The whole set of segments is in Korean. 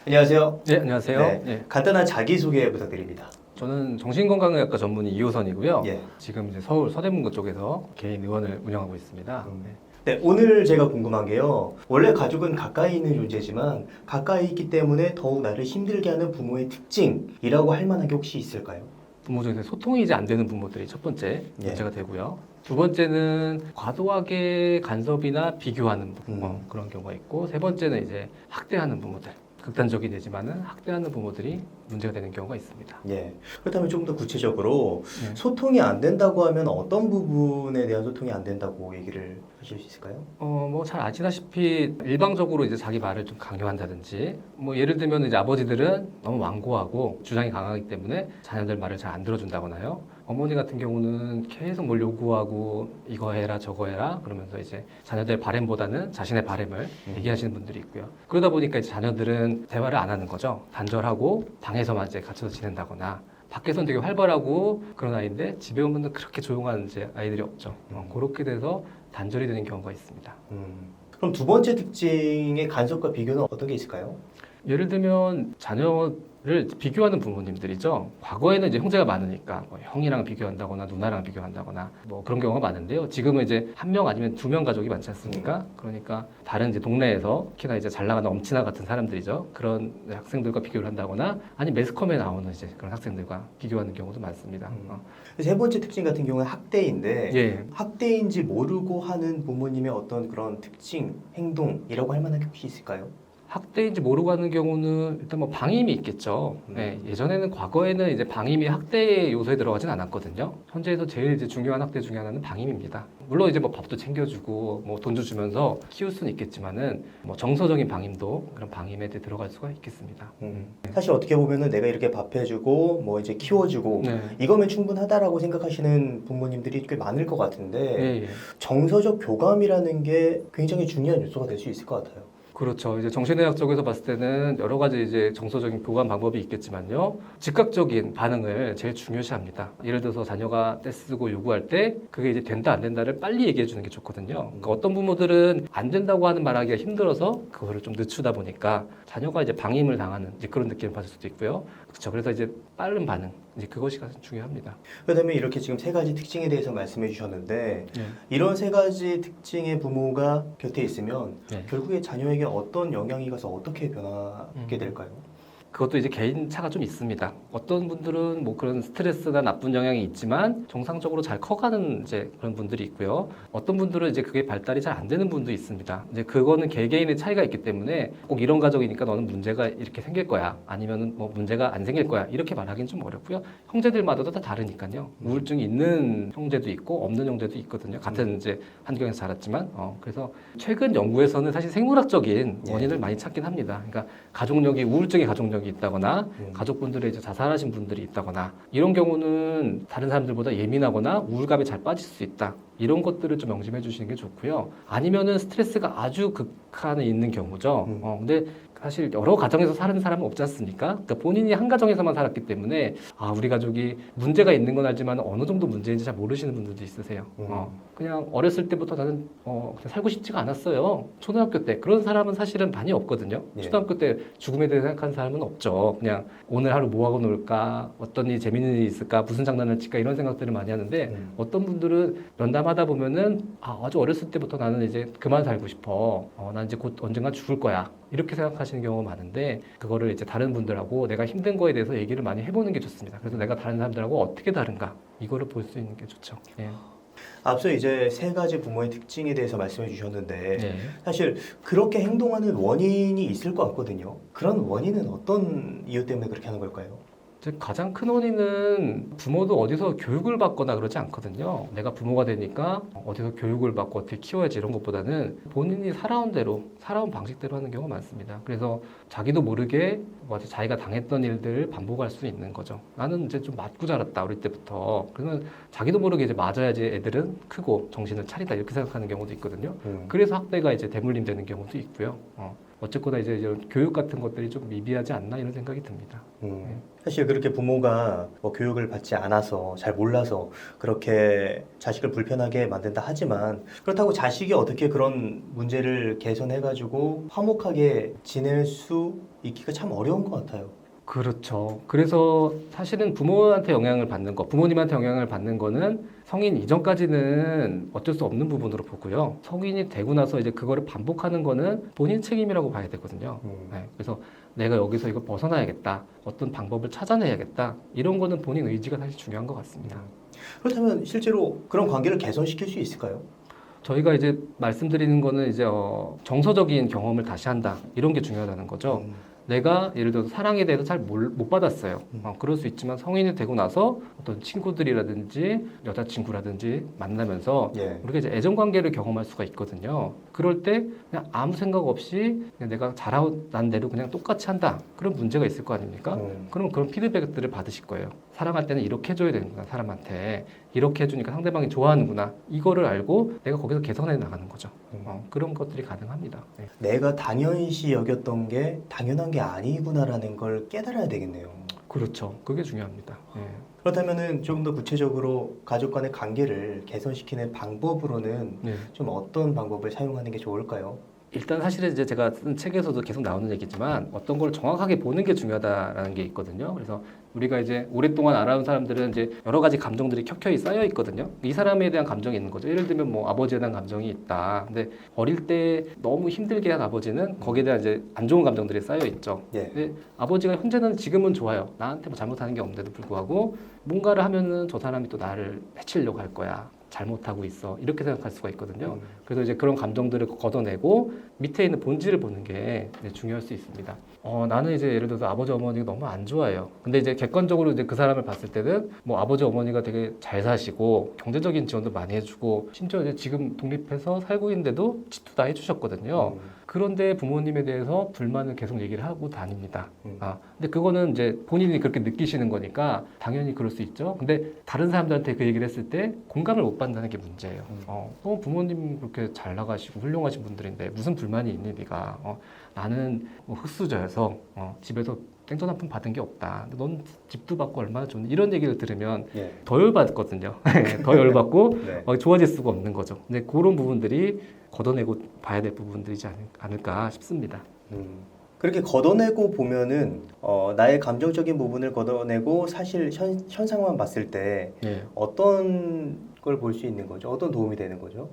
안녕하세요. 네, 안녕하세요. 네, 네, 간단한 자기소개 부탁드립니다. 저는 정신건강의학과 전문의 이호선이고요. 예. 지금 이제 서울 서대문구 쪽에서 개인 의원을 운영하고 있습니다. 네. 네, 오늘 제가 궁금한 게요. 원래 가족은 가까이 있는 존재지만 가까이 있기 때문에 더욱 나를 힘들게 하는 부모의 특징이라고 할 만한 게 혹시 있을까요? 부모 중에서 소통이 이제 안 되는 부모들이 첫 번째 예. 문제가 되고요. 두 번째는 과도하게 간섭이나 비교하는 그런 경우가 있고, 세 번째는 이제 학대하는 부모들. 극단적이 되지만은 학대하는 부모들이 문제가 되는 경우가 있습니다. 예. 그렇다면 좀 더 구체적으로 네. 소통이 안 된다고 하면 어떤 부분에 대한 소통이 안 된다고 얘기를 하실 수 있을까요? 뭐 잘 아시다시피 일방적으로 이제 자기 말을 좀 강요한다든지, 뭐 예를 들면 이제 아버지들은 너무 완고하고 주장이 강하기 때문에 자녀들 말을 잘 안 들어준다거나요. 어머니 같은 경우는 계속 뭘 요구하고 이거 해라 저거 해라 그러면서 이제 자녀들의 바램보다는 자신의 바램을 얘기하시는 분들이 있고요. 그러다 보니까 이제 자녀들은 대화를 안 하는 거죠. 단절하고 방에서만 이제 갇혀서 지낸다거나, 밖에서는 되게 활발하고 그런 아이인데 집에 오면 그렇게 조용한 이제 아이들이 없죠. 그렇게 돼서 단절이 되는 경우가 있습니다. 그럼 두 번째 특징의 간섭과 비교는 어떤 게 있을까요? 예를 들면 자녀를 비교하는 부모님들이죠. 과거에는 이제 형제가 많으니까 뭐 형이랑 비교한다거나 누나랑 비교한다거나 뭐 그런 경우가 많은데요. 지금은 이제 한 명 아니면 두 명 가족이 많지 않습니까? 그러니까 다른 이제 동네에서 특히나 이제 잘 나가는 엄친아 같은 사람들이죠. 그런 학생들과 비교를 한다거나, 아니 매스컴에 나오는 이제 그런 학생들과 비교하는 경우도 많습니다. 세 번째 특징 같은 경우는 학대인데 예. 학대인지 모르고 하는 부모님의 어떤 그런 특징, 행동이라고 할 만한 게 혹시 있을까요? 학대인지 모르고 하는 경우는 일단 뭐 방임이 있겠죠. 네, 예전에는 과거에는 이제 방임이 학대의 요소에 들어가진 않았거든요. 현재에서 제일 이제 중요한 학대 중에 하나는 방임입니다. 물론 이제 뭐 밥도 챙겨주고 뭐 돈도 주면서 키울 수는 있겠지만은 뭐 정서적인 방임도 그런 방임에 들어갈 수가 있겠습니다. 사실 어떻게 보면은 내가 이렇게 밥 해주고 뭐 이제 키워주고 네. 이거면 충분하다라고 생각하시는 부모님들이 꽤 많을 것 같은데 예, 예. 정서적 교감이라는 게 굉장히 중요한 요소가 될 수 있을 것 같아요. 그렇죠. 이제 정신의학 쪽에서 봤을 때는 여러 가지 이제 정서적인 교감 방법이 있겠지만요. 즉각적인 반응을 제일 중요시합니다. 예를 들어서 자녀가 떼쓰고 요구할 때 그게 이제 된다 안 된다를 빨리 얘기해 주는 게 좋거든요. 그러니까 어떤 부모들은 안 된다고 하는 말하기가 힘들어서 그거를 좀 늦추다 보니까 자녀가 이제 방임을 당하는 이제 그런 느낌을 받을 수도 있고요. 그렇죠. 그래서 이제 빠른 반응, 이제 그것이 가장 중요합니다. 그다음에 이렇게 지금 세 가지 특징에 대해서 말씀해 주셨는데 네. 이런 세 가지 특징의 부모가 곁에 있으면 네. 결국에 자녀에게 어떤 영향이 가서 어떻게 변하게 될까요? 그것도 이제 개인 차가 좀 있습니다. 어떤 분들은 뭐 그런 스트레스나 나쁜 영향이 있지만 정상적으로 잘 커가는 이제 그런 분들이 있고요. 어떤 분들은 이제 그게 발달이 잘 안 되는 분도 있습니다. 이제 그거는 개개인의 차이가 있기 때문에 꼭 이런 가족이니까 너는 문제가 이렇게 생길 거야. 아니면은 뭐 문제가 안 생길 거야. 이렇게 말하기는 좀 어렵고요. 형제들마다도 다 다르니까요. 우울증이 있는 형제도 있고 없는 형제도 있거든요. 같은 이제 환경에서 자랐지만. 그래서 최근 연구에서는 사실 생물학적인 원인을 많이 찾긴 합니다. 그러니까 가족력이 우울증의 가족력이 있다거나 가족분들의 이제 자살하신 분들이 있다거나 이런 경우는 다른 사람들보다 예민하거나 우울감에 잘 빠질 수 있다. 이런 것들을 좀 명심해 주시는 게 좋고요. 아니면은 스트레스가 아주 극한에 있는 경우죠. 근데 사실 여러 가정에서 사는 사람은 없지 않습니까? 그러니까 본인이 한 가정에서만 살았기 때문에 우리 가족이 문제가 있는 건 알지만 어느 정도 문제인지 잘 모르시는 분들도 있으세요. 그냥 어렸을 때부터 나는 그냥 살고 싶지가 않았어요. 초등학교 때 그런 사람은 사실은 많이 없거든요. 예. 초등학교 때 죽음에 대해 생각하는 사람은 없죠. 그냥 오늘 하루 뭐 하고 놀까, 어떤 일이 재밌는 일이 있을까, 무슨 장난을 칠까 이런 생각들을 많이 하는데 어떤 분들은 면담하다 보면은 아주 어렸을 때부터 나는 이제 그만 살고 싶어. 난 이제 곧 언젠가 죽을 거야. 이렇게 생각하시는 경우가 많은데 그거를 이제 다른 분들하고 내가 힘든 거에 대해서 얘기를 많이 해보는 게 좋습니다. 그래서 내가 다른 사람들하고 어떻게 다른가 이거를 볼 수 있는 게 좋죠. 예. 앞서 이제 세 가지 부모의 특징에 대해서 말씀해 주셨는데 네. 사실 그렇게 행동하는 원인이 있을 것 같거든요. 그런 원인은 어떤 이유 때문에 그렇게 하는 걸까요? 가장 큰 원인은 부모도 어디서 교육을 받거나 그러지 않거든요. 내가 부모가 되니까 어디서 교육을 받고 어떻게 키워야지 이런 것보다는 본인이 살아온 대로, 살아온 방식대로 하는 경우가 많습니다. 그래서 자기도 모르게 자기가 당했던 일들을 반복할 수 있는 거죠. 나는 이제 좀 맞고 자랐다, 어릴 때부터. 그러면 자기도 모르게 이제 맞아야지 애들은 크고 정신을 차리다 이렇게 생각하는 경우도 있거든요. 그래서 학대가 이제 대물림 되는 경우도 있고요. 어쨌거나 이제 이런 교육 같은 것들이 좀 미비하지 않나 이런 생각이 듭니다. 사실 그렇게 부모가 뭐 교육을 받지 않아서 잘 몰라서 그렇게 자식을 불편하게 만든다 하지만 그렇다고 자식이 어떻게 그런 문제를 개선해가지고 화목하게 지낼 수 있기가 참 어려운 것 같아요. 그렇죠. 그래서 사실은 부모한테 영향을 받는 거, 부모님한테 영향을 받는 거는 성인 이전까지는 어쩔 수 없는 부분으로 보고요. 성인이 되고 나서 이제 그거를 반복하는 거는 본인 책임이라고 봐야 되거든요. 네, 그래서 내가 여기서 이거 벗어나야겠다. 어떤 방법을 찾아내야겠다. 이런 거는 본인 의지가 사실 중요한 것 같습니다. 그렇다면 실제로 그런 관계를 개선시킬 수 있을까요? 저희가 이제 말씀드리는 거는 이제 정서적인 경험을 다시 한다. 이런 게 중요하다는 거죠. 내가 예를 들어서 사랑에 대해서 잘 못 받았어요. 그럴 수 있지만 성인이 되고 나서 어떤 친구들이라든지 여자친구라든지 만나면서 예. 우리가 이제 애정 관계를 경험할 수가 있거든요. 그럴 때 그냥 아무 생각 없이 그냥 내가 잘난 대로 그냥 똑같이 한다. 그런 문제가 있을 거 아닙니까? 그럼 그런 피드백들을 받으실 거예요. 사랑할 때는 이렇게 해줘야 되는구나, 사람한테. 이렇게 해주니까 상대방이 좋아하는구나. 이거를 알고 내가 거기서 개선해 나가는 거죠. 그런 것들이 가능합니다. 네. 내가 당연시 여겼던 게 당연한 게 아니구나라는 걸 깨달아야 되겠네요. 그렇죠. 그게 중요합니다. 네. 그렇다면은 조금 더 구체적으로 가족 간의 관계를 개선시키는 방법으로는 네. 좀 어떤 방법을 사용하는 게 좋을까요? 일단 사실은 이제 제가 쓴 책에서도 계속 나오는 얘기지만 어떤 걸 정확하게 보는 게 중요하다라는 게 있거든요. 그래서 우리가 이제 오랫동안 알아온 사람들은 이제 여러 가지 감정들이 켜켜이 쌓여 있거든요. 이 사람에 대한 감정이 있는 거죠. 예를 들면 뭐 아버지에 대한 감정이 있다. 근데 어릴 때 너무 힘들게 한 아버지는 거기에 대한 이제 안 좋은 감정들이 쌓여 있죠. 예. 근데 아버지가 현재는 지금은 좋아요. 나한테 뭐 잘못하는 게 없는데도 불구하고 뭔가를 하면은 저 사람이 또 나를 해치려고 할 거야. 잘못하고 있어. 이렇게 생각할 수가 있거든요. 그래서 이제 그런 감정들을 걷어내고 밑에 있는 본질을 보는 게 중요할 수 있습니다. 나는 이제 예를 들어서 아버지 어머니가 너무 안 좋아해요. 근데 이제 객관적으로 이제 그 사람을 봤을 때는 뭐 아버지 어머니가 되게 잘 사시고 경제적인 지원도 많이 해주고 심지어 이제 지금 독립해서 살고 있는데도 집도 다 해주셨거든요. 그런데 부모님에 대해서 불만을 계속 얘기를 하고 다닙니다. 근데 그거는 이제 본인이 그렇게 느끼시는 거니까 당연히 그럴 수 있죠. 근데 다른 사람들한테 그 얘기를 했을 때 공감을 못 받는다는 게 문제예요. 부모님 그렇게 잘 나가시고 훌륭하신 분들인데 무슨 불만이 있니 네가? 나는 뭐 흙수저여서 집에서 땡전 한 푼 받은 게 없다. 근데 넌 집도 받고 얼마나 좋니? 이런 얘기를 들으면 예. 더 열받거든요. 더 열받고 네. 좋아질 수가 없는 거죠. 근데 그런 부분들이 걷어내고 봐야 될 부분들이지 않을까 싶습니다. 그렇게 걷어내고 보면은 나의 감정적인 부분을 걷어내고 사실 현상만 봤을 때 예. 어떤 걸 볼 수 있는 거죠? 어떤 도움이 되는 거죠?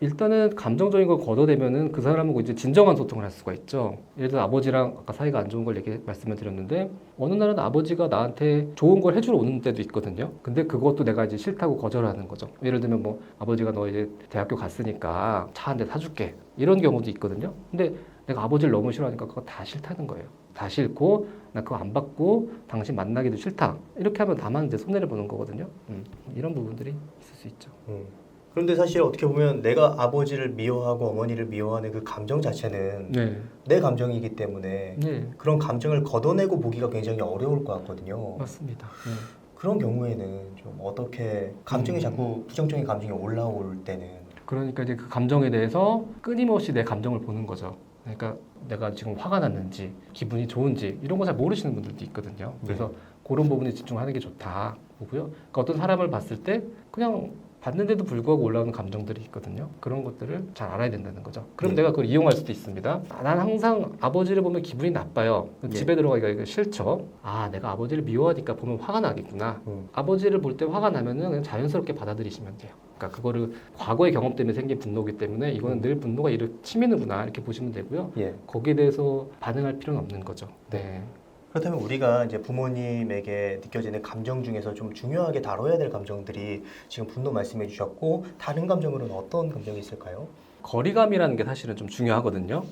일단은 감정적인 걸 걷어내면은 그 사람하고 이제 진정한 소통을 할 수가 있죠. 예를 들어 아버지랑 아까 사이가 안 좋은 걸 말씀을 드렸는데 어느 날은 아버지가 나한테 좋은 걸 해주러 오는 때도 있거든요. 근데 그것도 내가 이제 싫다고 거절하는 거죠. 예를 들면 뭐 아버지가 너 이제 대학교 갔으니까 차 한 대 사줄게 이런 경우도 있거든요. 근데 내가 아버지를 너무 싫어하니까 그거 다 싫다는 거예요. 다 싫고 나 그거 안 받고 당신 만나기도 싫다. 이렇게 하면 다만 이제 손해를 보는 거거든요. 이런 부분들이 있을 수 있죠. 그런데 사실 어떻게 보면 내가 아버지를 미워하고 어머니를 미워하는 그 감정 자체는 네. 내 감정이기 때문에 네. 그런 감정을 걷어내고 보기가 굉장히 어려울 것 같거든요. 맞습니다. 네. 그런 경우에는 좀 어떻게 감정이 자꾸 부정적인 감정이 올라올 때는 그러니까 이제 그 감정에 대해서 끊임없이 내 감정을 보는 거죠. 그러니까 내가 지금 화가 났는지 기분이 좋은지 이런 거 잘 모르시는 분들도 있거든요. 그래서 그런 부분에 집중하는 게 좋다 보고요. 그러니까 어떤 사람을 봤을 때 그냥 봤는데도 불구하고 올라오는 감정들이 있거든요. 그런 것들을 잘 알아야 된다는 거죠. 그럼 내가 그걸 이용할 수도 있습니다. 난 항상 아버지를 보면 기분이 나빠요. 집에 들어가기가 이거 싫죠. 내가 아버지를 미워하니까 보면 화가 나겠구나. 아버지를 볼 때 화가 나면은 그냥 자연스럽게 받아들이시면 돼요. 그러니까 그거를 과거의 경험 때문에 생긴 분노기 때문에 이거는 늘 분노가 치미는구나 이렇게 보시면 되고요. 예. 거기에 대해서 반응할 필요는 없는 거죠. 네. 그렇다면 우리가 이제 부모님에게 느껴지는 감정 중에서 좀 중요하게 다뤄야 될 감정들이 지금 분노 말씀해 주셨고 다른 감정으로는 어떤 감정이 있을까요? 거리감이라는 게 사실은 좀 중요하거든요.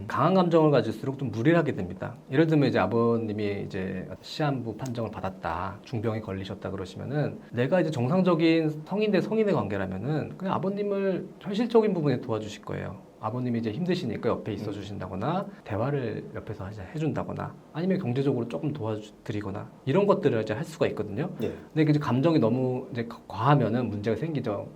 강한 감정을 가질수록 좀 무리를 하게 됩니다. 예를 들면 이제 아버님이 이제 시한부 판정을 받았다, 중병에 걸리셨다 그러시면은 내가 이제 정상적인 성인 대 성인의 관계라면은 그냥 아버님을 현실적인 부분에 도와주실 거예요. 아버님이 이제 힘드시니까 옆에 있어 주신다거나 대화를 옆에서 해준다거나 아니면 경제적으로 조금 도와드리거나 이런 것들을 이제 할 수가 있거든요. 예. 근데 이제 감정이 너무 이제 과하면은 문제가 생기죠.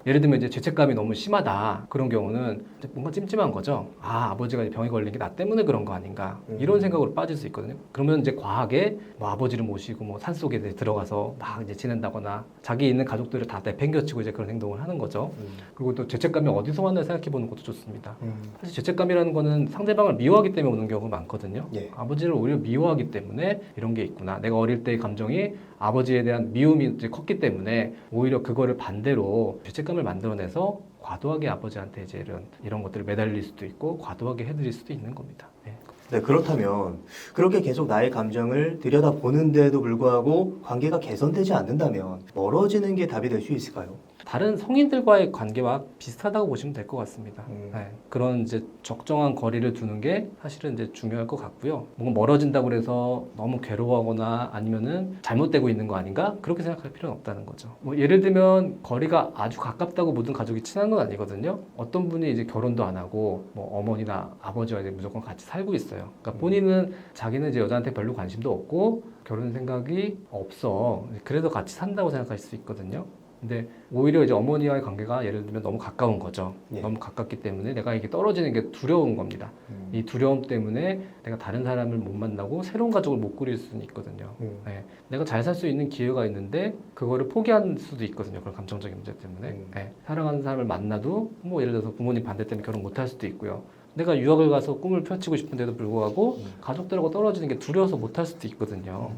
예를 들면 이제 죄책감이 너무 심하다 그런 경우는 이제 뭔가 찜찜한 거죠. 아, 아버지가 병에 걸린 게 나 때문에 그런 거 아닌가 이런 생각으로 빠질 수 있거든요. 그러면 이제 과하게 뭐 아버지를 모시고 뭐 산속에 이제 들어가서 막 이제 지낸다거나 자기 있는 가족들을 다 내팽겨치고 이제 그런 행동을 하는 거죠. 그리고 또 죄책감이 어디서 왔나 생각해 보는 것도 좋습니다. 사실 죄책감이라는 거는 상대방을 미워하기 때문에 오는 경우가 많거든요. 예. 아버지를 오히려 미워하기 때문에 이런 게 있구나. 내가 어릴 때의 감정이 아버지에 대한 미움이 이제 컸기 때문에 오히려 그거를 반대로 죄책감을 만들어내서 과도하게 아버지한테 이제 이런 것들을 매달릴 수도 있고 과도하게 해드릴 수도 있는 겁니다. 네. 네, 그렇다면 그렇게 계속 나의 감정을 들여다보는데도 불구하고 관계가 개선되지 않는다면 멀어지는 게 답이 될 수 있을까요? 다른 성인들과의 관계와 비슷하다고 보시면 될 것 같습니다. 네, 그런 이제 적정한 거리를 두는 게 사실은 이제 중요할 것 같고요. 뭔가 멀어진다고 해서 너무 괴로워하거나 아니면은 잘못되고 있는 거 아닌가? 그렇게 생각할 필요는 없다는 거죠. 뭐 예를 들면 거리가 아주 가깝다고 모든 가족이 친한 건 아니거든요. 어떤 분이 이제 결혼도 안 하고 뭐 어머니나 아버지와 이제 무조건 같이 살고 있어요. 그러니까 본인은 자기는 이제 여자한테 별로 관심도 없고 결혼 생각이 없어. 그래도 같이 산다고 생각할 수 있거든요. 근데 오히려 이제 어머니와의 관계가 예를 들면 너무 가까운 거죠. 예. 너무 가깝기 때문에 내가 이게 떨어지는 게 두려운 겁니다. 이 두려움 때문에 내가 다른 사람을 못 만나고 새로운 가족을 못 꾸릴 수는 있거든요. 네. 내가 잘 살 수 있는 기회가 있는데 그거를 포기할 수도 있거든요. 그런 감정적인 문제 때문에. 네. 사랑하는 사람을 만나도 뭐 예를 들어서 부모님 반대 때문에 결혼 못 할 수도 있고요. 내가 유학을 가서 꿈을 펼치고 싶은데도 불구하고 가족들하고 떨어지는 게 두려워서 못 할 수도 있거든요.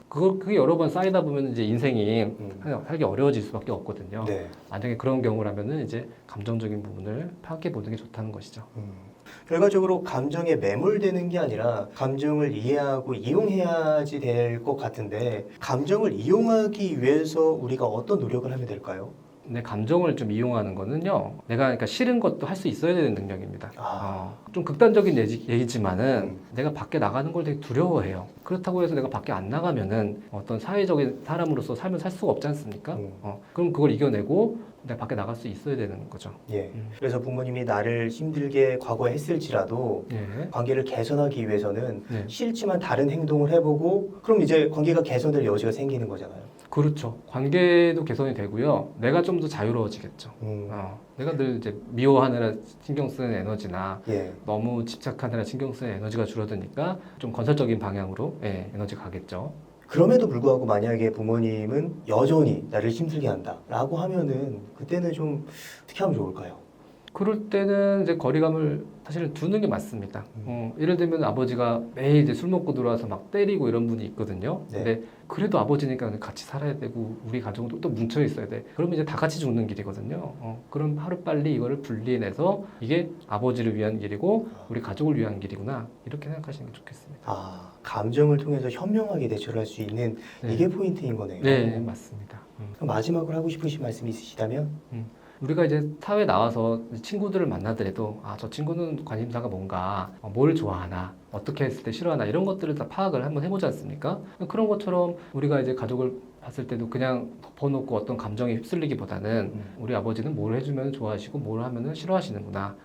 그게 여러 번 쌓이다 보면 이제 인생이 살기 어려워질 수밖에 없거든요. 네. 만약에 그런 경우라면은 이제 감정적인 부분을 파악해 보는 게 좋다는 것이죠. 결과적으로 감정에 매몰되는 게 아니라 감정을 이해하고 이용해야지 될 것 같은데 감정을 이용하기 위해서 우리가 어떤 노력을 하면 될까요? 내 감정을 좀 이용하는 거는요. 내가 그러니까 싫은 것도 할 수 있어야 되는 능력입니다. 좀 극단적인 얘기지만은 내가 밖에 나가는 걸 되게 두려워해요. 그렇다고 해서 내가 밖에 안 나가면은 어떤 사회적인 사람으로서 삶을 살 수가 없지 않습니까? 그럼 그걸 이겨내고 내가 밖에 나갈 수 있어야 되는 거죠. 예. 그래서 부모님이 나를 힘들게 과거에 했을지라도 예. 관계를 개선하기 위해서는 네. 싫지만 다른 행동을 해보고 그럼 이제 관계가 개선될 여지가 생기는 거잖아요. 그렇죠. 관계도 개선이 되고요. 내가 좀 더 자유로워지겠죠. 내가 늘 이제 미워하느라 신경 쓰는 에너지나 예. 너무 집착하느라 신경 쓰는 에너지가 줄어드니까 좀 건설적인 방향으로 에너지가 가겠죠. 그럼에도 불구하고 만약에 부모님은 여전히 나를 힘들게 한다라고 하면은 그때는 좀 어떻게 하면 좋을까요? 그럴 때는 이제 거리감을 사실 두는 게 맞습니다. 예를 들면 아버지가 매일 이제 술 먹고 들어와서 막 때리고 이런 분이 있거든요. 네. 근데 그래도 아버지니까 같이 살아야 되고 우리 가족은 또 뭉쳐 있어야 돼. 그러면 이제 다 같이 죽는 길이거든요. 그럼 하루빨리 이거를 분리해내서 이게 아버지를 위한 길이고 우리 가족을 위한 길이구나 이렇게 생각하시는 게 좋겠습니다. 감정을 통해서 현명하게 대처할 수 있는 네. 이게 포인트인 거네요. 네, 맞습니다. 그럼 마지막으로 하고 싶으신 말씀 있으시다면? 우리가 이제 사회에 나와서 친구들을 만나더라도 저 친구는 관심사가 뭔가 뭘 좋아하나 어떻게 했을 때 싫어하나 이런 것들을 다 파악을 한번 해보지 않습니까? 그런 것처럼 우리가 이제 가족을 봤을 때도 그냥 덮어놓고 어떤 감정에 휩쓸리기보다는 우리 아버지는 뭘 해주면 좋아하시고 뭘 하면 싫어하시는구나.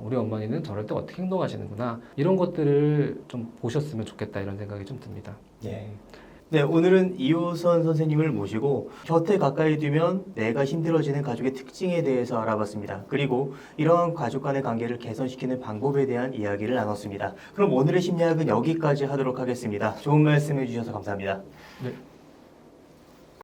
우리 어머니는 저럴 때 어떻게 행동하시는구나. 이런 것들을 좀 보셨으면 좋겠다 이런 생각이 좀 듭니다. 예. 네, 오늘은 이호선 선생님을 모시고 곁에 가까이 두면 내가 힘들어지는 가족의 특징에 대해서 알아봤습니다. 그리고 이러한 가족 간의 관계를 개선시키는 방법에 대한 이야기를 나눴습니다. 그럼 오늘의 심리학은 여기까지 하도록 하겠습니다. 좋은 말씀 해주셔서 감사합니다. 네,